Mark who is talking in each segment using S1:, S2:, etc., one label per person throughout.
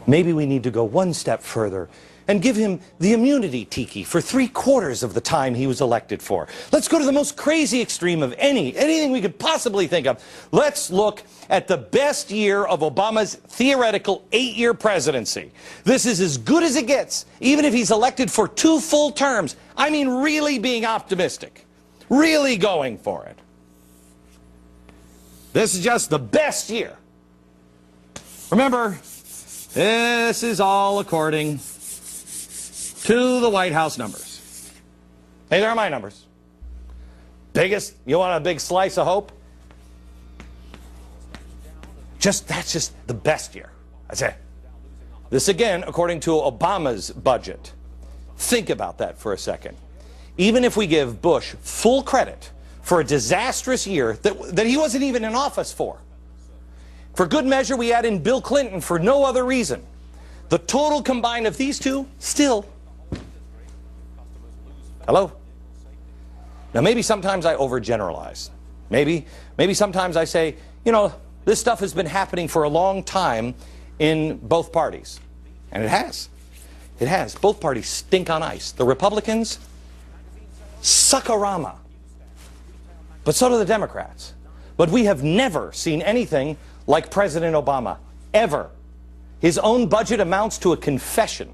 S1: Maybe we need to go one step further and give him the immunity tiki for 3/4 of the time he was elected for. Let's go to the most crazy extreme of anything we could possibly think of. Let's look at the best year of Obama's theoretical 8-year presidency. This is as good as it gets, even if he's elected for 2 full terms. I mean, really being optimistic, really going for it. This is just the best year. Remember, this is all according to the White House numbers. Hey, there are my numbers. Biggest, you want a big slice of hope? That's just the best year. That's it. This again, according to Obama's budget. Think about that for a second. Even if we give Bush full credit for a disastrous year that he wasn't even in office for good measure, we add in Bill Clinton for no other reason. The total combined of these two, still. Hello? Now, maybe sometimes I overgeneralize. Maybe sometimes I say, you know, this stuff has been happening for a long time in both parties. And it has. It has. Both parties stink on ice. The Republicans, suckarama. But so do the Democrats. But we have never seen anything like President Obama, ever. His own budget amounts to a confession.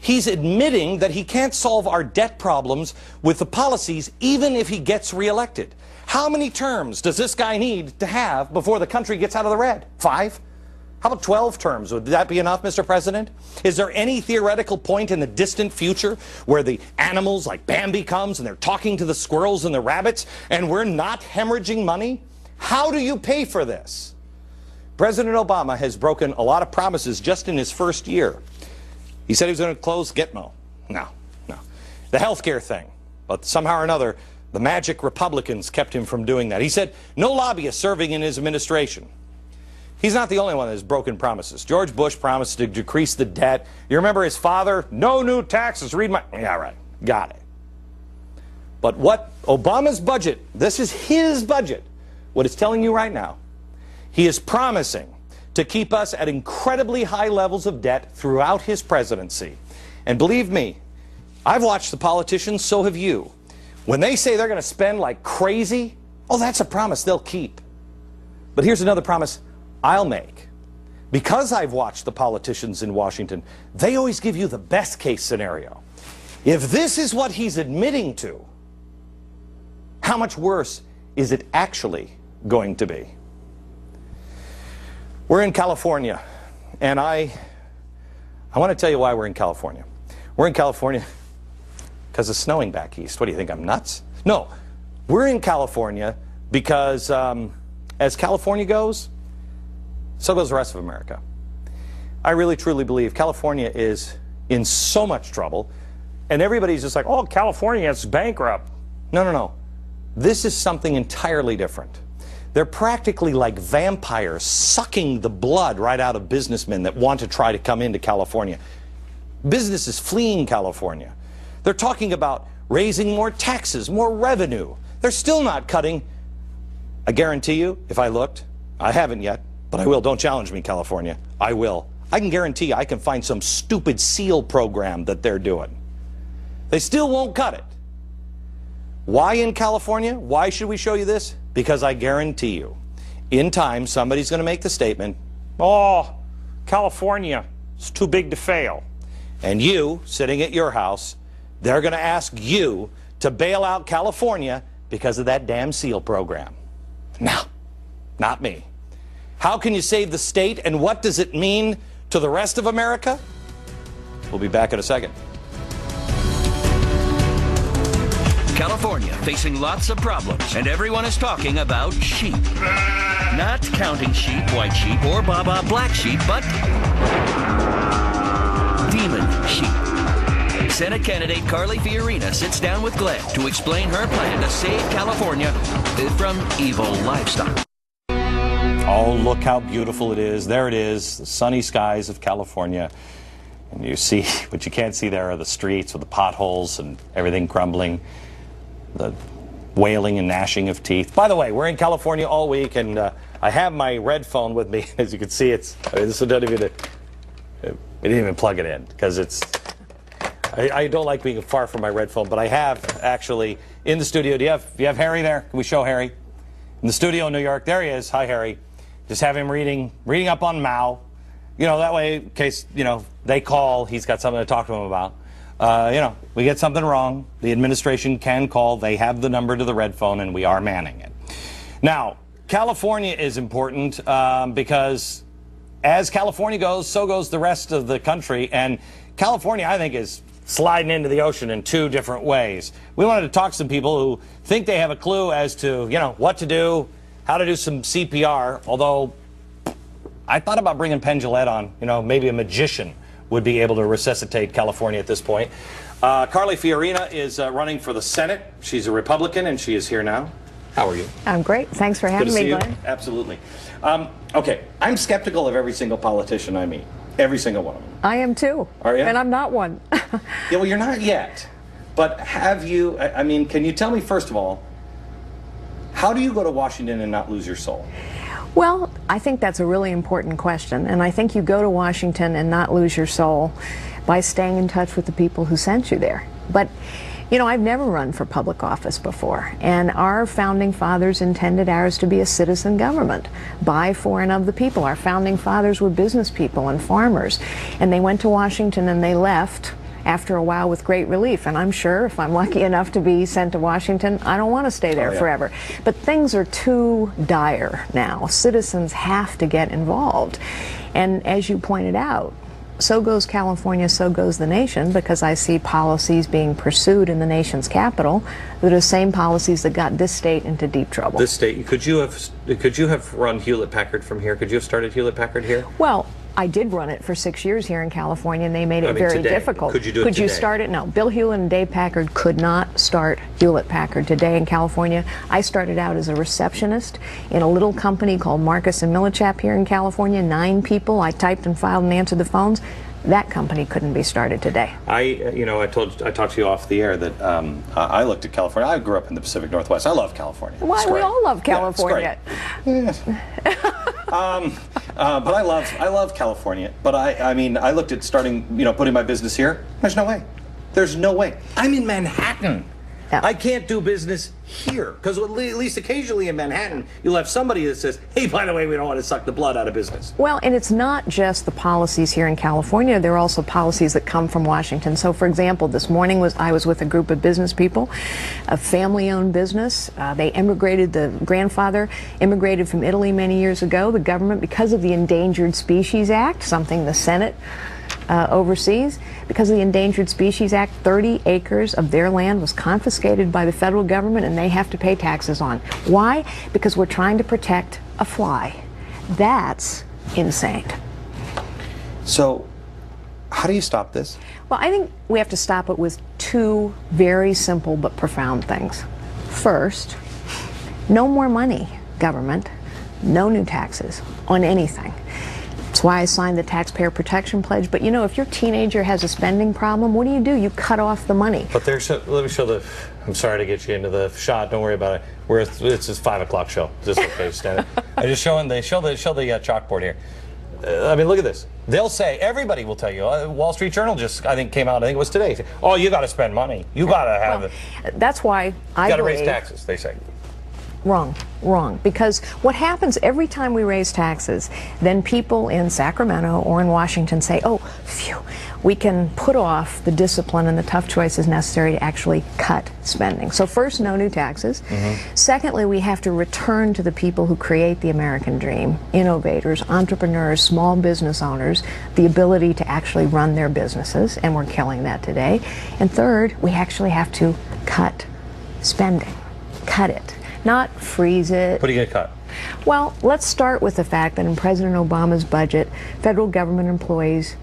S1: He's admitting that he can't solve our debt problems with the policies even if he gets reelected. How many terms does this guy need to have before the country gets out of the red? 5? How about 12 terms? Would that be enough, Mr. President? Is there any theoretical point in the distant future where the animals like Bambi comes and they're talking to the squirrels and the rabbits and we're not hemorrhaging money? How do you pay for this? President Obama has broken a lot of promises just in his first year. He said he was going to close Gitmo. No. The healthcare thing. But somehow or another, the magic Republicans kept him from doing that. He said no lobbyists serving in his administration. He's not the only one that has broken promises. George Bush promised to decrease the debt. You remember his father? No new taxes. Read my... Yeah, right. Got it. But what Obama's budget, this is his budget, what it's telling you right now, he is promising to keep us at incredibly high levels of debt throughout his presidency. And believe me, I've watched the politicians, so have you. When they say they're going to spend like crazy, oh, that's a promise they'll keep. But here's another promise I'll make. Because I've watched the politicians in Washington, they always give you the best case scenario. If this is what he's admitting to, how much worse is it actually going to be? We're in California, and I want to tell you why we're in California. We're in California because it's snowing back east. What do you think, I'm nuts? No, we're in California because as California goes, so goes the rest of America. I really truly believe California is in so much trouble, and everybody's just like, oh, California is bankrupt. No. This is something entirely different. They're practically like vampires sucking the blood right out of businessmen that want to try to come into California. Business is fleeing California. They're talking about raising more taxes, more revenue. They're still not cutting. I guarantee you, if I looked, I haven't yet, but I will. Don't challenge me, California. I will. I can guarantee you I can find some stupid SEAL program that they're doing. They still won't cut it. Why in California? Why should we show you this? Because I guarantee you, in time, somebody's going to make the statement, oh, California is too big to fail. And you, sitting at your house, they're going to ask you to bail out California because of that damn SEAL program. No, not me. How can you save the state, and what does it mean to the rest of America? We'll be back in a second.
S2: California facing lots of problems, and everyone is talking about sheep. Not counting sheep, white sheep, or Baba black sheep, but demon sheep. Senate candidate Carly Fiorina sits down with Glenn to explain her plan to save California from evil livestock.
S1: Oh, look how beautiful it is. There it is, the sunny skies of California. And you see, what you can't see there are the streets with the potholes and everything crumbling. The wailing and gnashing of teeth. By the way, we're in California all week, and I have my red phone with me. As you can see, this will tell you We didn't even plug it in because I don't like being far from my red phone, but I have actually in the studio. Do you have Harry there? Can we show Harry? In the studio in New York. There he is. Hi, Harry. Just have him reading up on Mao. You know, that way, in case, you know, they call, he's got something to talk to him about. You know, we get something wrong, the administration can call. They have the number to the red phone, and we are manning it. Now, California is important because as California goes, so goes the rest of the country. And California, I think, is sliding into the ocean in two different ways. We wanted to talk to some people who think they have a clue as to, you know, what to do, how to do some CPR, although I thought about bringing Penn Jillette on. You know, maybe a magician would be able to resuscitate California at this point. Carly Fiorina is running for the Senate. She's a Republican, and she is here now. How are you?
S3: I'm great. Thanks for having me, Glenn.
S1: Absolutely. Okay, I'm skeptical of every single politician I meet. Every single one of them.
S3: I am too.
S1: Are you?
S3: And I'm not one.
S1: Yeah, well, you're not yet. But have you, I mean, can you tell me, first of all, how do you go to Washington and not lose your soul?
S3: Well, I think that's a really important question. And I think you go to Washington and not lose your soul by staying in touch with the people who sent you there. But, you know, I've never run for public office before. And our founding fathers intended ours to be a citizen government by, for, and of the people. Our founding fathers were business people and farmers. And they went to Washington and they left after a while with great relief. And I'm sure if I'm lucky enough to be sent to Washington, I don't want to stay there forever. But things are too dire now. Citizens have to get involved. And as you pointed out, so goes California, so goes the nation, because I see policies being pursued in the nation's capital that are the same policies that got this state into deep trouble.
S1: This state, could you have run Hewlett-Packard from here? Could you have started Hewlett-Packard here?
S3: Well, I did run it for 6 years here in California, and they made it very difficult.
S1: Could you do it
S3: Could
S1: today?
S3: you start it? No. Bill Hewlett and Dave Packard could not start Hewlett-Packard today in California. I started out as a receptionist in a little company called Marcus and Millichap here in California. 9 people. I typed and filed and answered the phones. That company couldn't be started today.
S1: I talked to you off the air that I looked at California. I grew up in the Pacific Northwest. I love California.
S3: Why? We all love California.
S1: Yeah, it's great. But I love California. But I mean, I looked at starting, you know, putting my business here. There's no way. There's no way. I'm in Manhattan.
S3: Yeah.
S1: I can't do business here because at least occasionally in Manhattan you'll have somebody that says, hey, by the way, we don't want to suck the blood out of business.
S3: Well, and it's not just the policies here in California. There are also policies that come from Washington. So, for example, this morning I was with a group of business people, a family-owned business. They immigrated. The grandfather immigrated from Italy many years ago. The government, because of the Endangered Species Act, something the Senate overseas, because of the Endangered Species Act, 30 acres of their land was confiscated by the federal government, and they have to pay taxes on. Why? Because we're trying to protect a fly. That's insane.
S1: So, how do you stop this?
S3: Well, I think we have to stop it with 2 very simple but profound things. First, no more money, government, no new taxes on anything. That's why I signed the Taxpayer Protection Pledge. But you know, if your teenager has a spending problem, what do? You cut off the money.
S1: But let me show the. I'm sorry to get you into the shot. Don't worry about it. It's this 5 o'clock show. Is this okay? Stand it. I just showing. They show the chalkboard here. I mean, look at this. They'll say, everybody will tell you. Wall Street Journal just, I think, came out. I think it was today. Oh, you got to spend money. You got to have it.
S3: That's why I
S1: got to raise taxes. They say.
S3: Wrong. Because what happens every time we raise taxes, then people in Sacramento or in Washington say, oh, phew, we can put off the discipline and the tough choices necessary to actually cut spending. So first, no new taxes. Secondly, we have to return to the people who create the American dream, innovators, entrepreneurs, small business owners, the ability to actually run their businesses, and we're killing that today. And third, we actually have to cut spending. Cut it. Not freeze it.
S1: What are you going to cut?
S3: Well, let's start with the fact that in President Obama's budget, federal government employees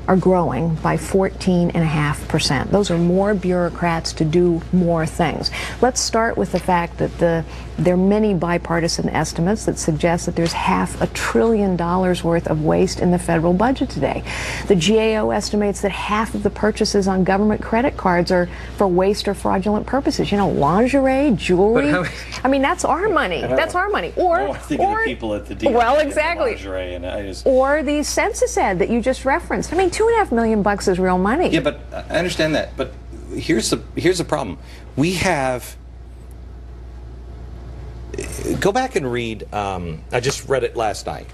S3: are growing by 14.5%. Those are more bureaucrats to do more things. Let's start with the fact that there are many bipartisan estimates that suggest that there's $500 billion worth of waste in the federal budget today. The GAO estimates that half of the purchases on government credit cards are for waste or fraudulent purposes. You know, lingerie, jewelry. I mean, that's our money. That's our money. Or
S1: thinking of people at the DMV,
S3: well, exactly.
S1: Lingerie, and
S3: or the census ad that you just referenced. I mean, mean, $2.5 million is real money.
S1: Yeah, but I understand that. But here's the problem. We have. Go back and read. I just read it last night.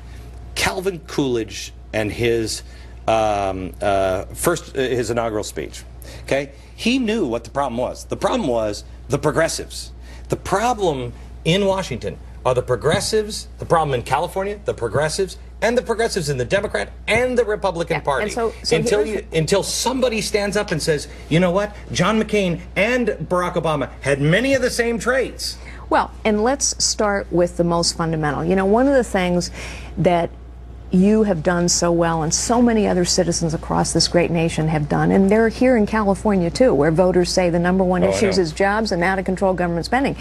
S1: Calvin Coolidge and his his inaugural speech. Okay, he knew what the problem was. The problem was the progressives. The problem in Washington are the progressives. The problem in California, the progressives, and the progressives in the Democrat and the Republican Party.
S3: And so
S1: until somebody stands up and says, you know what, John McCain and Barack Obama had many of the same traits.
S3: Well, and let's start with the most fundamental. You know, one of the things that you have done so well, and so many other citizens across this great nation have done, and they're here in California too, where voters say the #1 issue is jobs and out of control government spending.